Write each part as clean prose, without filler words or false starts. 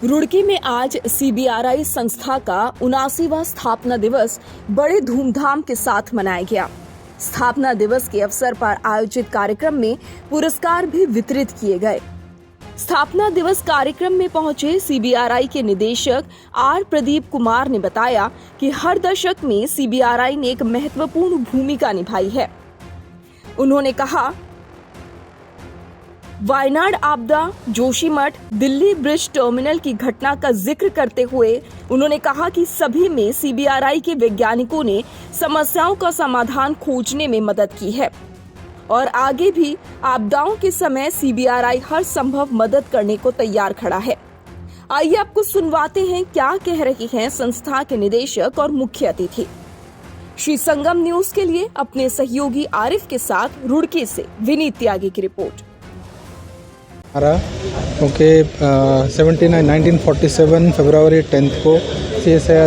रुड़की में आज सीबीआरआई संस्था का 79वां स्थापना दिवस बड़े धूमधाम के साथ मनाया गया। स्थापना दिवस के अवसर पर आयोजित कार्यक्रम में पुरस्कार भी वितरित किए गए। स्थापना दिवस कार्यक्रम में पहुंचे सीबीआरआई के निदेशक आर प्रदीप कुमार ने बताया कि हर दशक में सीबीआरआई ने एक महत्वपूर्ण भूमिका निभाई है। उन्होंने कहा, वायनाड आपदा, जोशीमठ, दिल्ली ब्रिज टर्मिनल की घटना का जिक्र करते हुए उन्होंने कहा कि सभी में सीबीआरआई के वैज्ञानिकों ने समस्याओं का समाधान खोजने में मदद की है और आगे भी आपदाओं के समय सीबीआरआई हर संभव मदद करने को तैयार खड़ा है। आइए आपको सुनवाते हैं क्या कह रही हैं संस्था के निदेशक और मुख्य अतिथि। श्री संगम न्यूज के लिए अपने सहयोगी आरिफ के साथ रुड़की से विनीत त्यागी की रिपोर्ट। क्योंकि 1947 फरवरी 10 को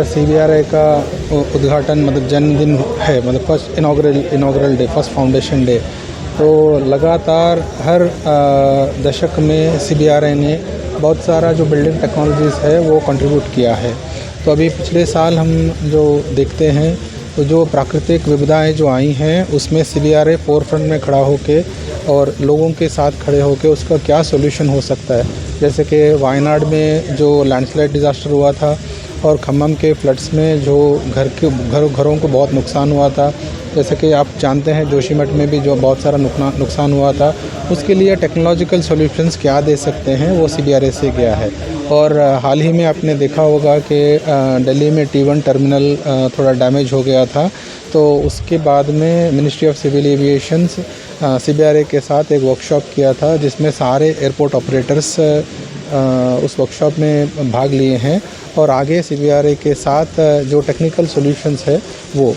सीबीआरआई का उद्घाटन मतलब जन्मदिन है, मतलब first inaugural day, first foundation day. तो लगातार हर दशक में सीबीआरआई ने बहुत सारा जो बिल्डिंग टेक्नोलॉजीज़ है वो कंट्रीब्यूट किया है। तो अभी पिछले साल हम जो देखते हैं तो जो प्राकृतिक विविधताएं जो आई हैं उसमें सीबीआरआई फोरफ्रंट में खड़ा होके और लोगों के साथ खड़े होकर उसका क्या सॉल्यूशन हो सकता है। जैसे कि वायनाड में जो लैंडस्लाइड डिज़ास्टर हुआ था और खम्मम के फ्लड्स में जो घरों को बहुत नुकसान हुआ था, जैसे कि आप जानते हैं जोशीमठ में भी जो बहुत सारा नुकसान हुआ था, उसके लिए टेक्नोलॉजिकल सॉल्यूशंस क्या दे सकते हैं वो सीबीआरआई से गया है। और हाल ही में आपने देखा होगा कि दिल्ली में T1 टर्मिनल थोड़ा डैमेज हो गया था, तो उसके बाद में ministry of civil aviations CBRI के साथ एक वर्कशॉप किया था जिसमें सारे एयरपोर्ट ऑपरेटर्स उस वर्कशॉप में भाग लिए हैं और आगे सीबीआरआई के साथ जो टेक्निकल सॉल्यूशंस है वो।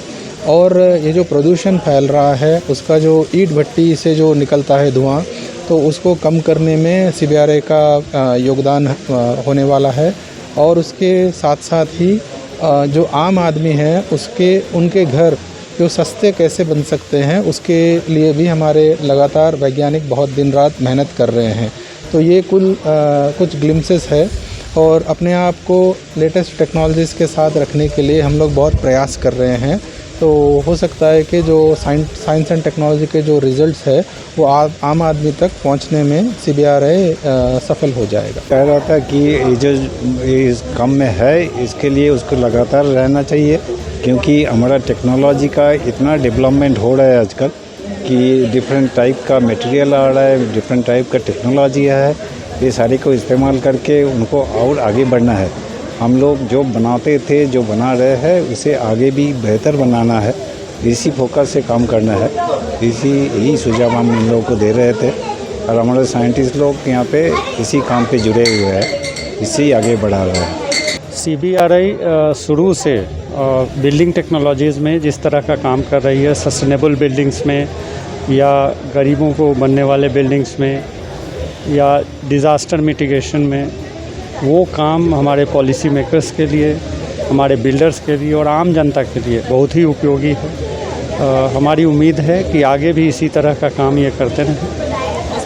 और ये जो प्रदूषण फैल रहा है उसका जो ईंट भट्टी से जो निकलता है धुआं, तो उसको कम करने में सीबीआरआई का योगदान होने वाला है। और उसके साथ साथ ही जो आम आदमी है उनके घर जो सस्ते कैसे बन सकते हैं उसके लिए भी हमारे लगातार वैज्ञानिक बहुत दिन रात मेहनत कर रहे हैं। तो ये कुछ ग्लिम्सेस है और अपने आप को लेटेस्ट टेक्नोलॉजीज़ के साथ रखने के लिए हम लोग बहुत प्रयास कर रहे हैं। तो हो सकता है कि जो साइंस एंड टेक्नोलॉजी के जो रिजल्ट्स है वो आम आदमी तक पहुंचने में सीबीआरआई सफल हो जाएगा। कह रहा था कि ये जो इस काम में है इसके लिए उसको लगातार रहना चाहिए, क्योंकि हमारा टेक्नोलॉजी का इतना डेवलपमेंट हो रहा है आजकल कि डिफरेंट टाइप का मटेरियल आ रहा है, डिफरेंट टाइप का टेक्नोलॉजी है। ये सारी को इस्तेमाल करके उनको और आगे बढ़ना है। हम लोग जो बनाते थे, जो बना रहे हैं, उसे आगे भी बेहतर बनाना है। इसी फोकस से काम करना है। यही सुझाव हम इन लोगों को दे रहे थे और हमारे साइंटिस्ट लोग यहाँ पे इसी काम पे जुड़े हुए हैं, इसे ही आगे बढ़ा रहे हैं। सीबीआरआई शुरू से बिल्डिंग टेक्नोलॉजीज़ में जिस तरह का काम कर रही है, सस्टेनेबल बिल्डिंग्स में या गरीबों को बनने वाले बिल्डिंग्स में या डिज़ास्टर मिटिगेशन में, वो काम हमारे पॉलिसी मेकर्स के लिए, हमारे बिल्डर्स के लिए और आम जनता के लिए बहुत ही उपयोगी है। हमारी उम्मीद है कि आगे भी इसी तरह का काम ये करते रहें।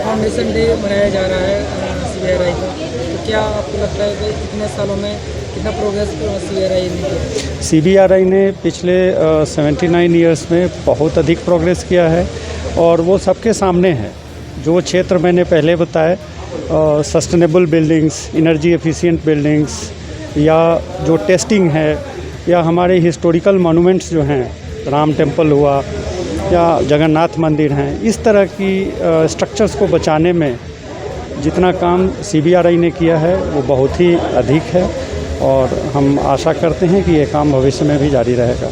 फाउंडेशन डे मनाया जा रहा है सीबीआरआई का, तो क्या आपको लगता है कि इतने सालों में कितना प्रोग्रेस सीबीआरआई ने किया? सीबीआरआई ने पिछले 79 ईयर्स में बहुत अधिक प्रोग्रेस किया है और वो सबके सामने है। जो क्षेत्र मैंने पहले बताए, sustainable buildings, energy efficient buildings या जो टेस्टिंग है या हमारे हिस्टोरिकल मॉन्यूमेंट्स जो हैं, राम टेम्पल हुआ या जगन्नाथ मंदिर हैं, इस तरह की स्ट्रक्चर्स को बचाने में जितना काम सीबीआरआई ने किया है वो बहुत ही अधिक है और हम आशा करते हैं कि ये काम भविष्य में भी जारी रहेगा।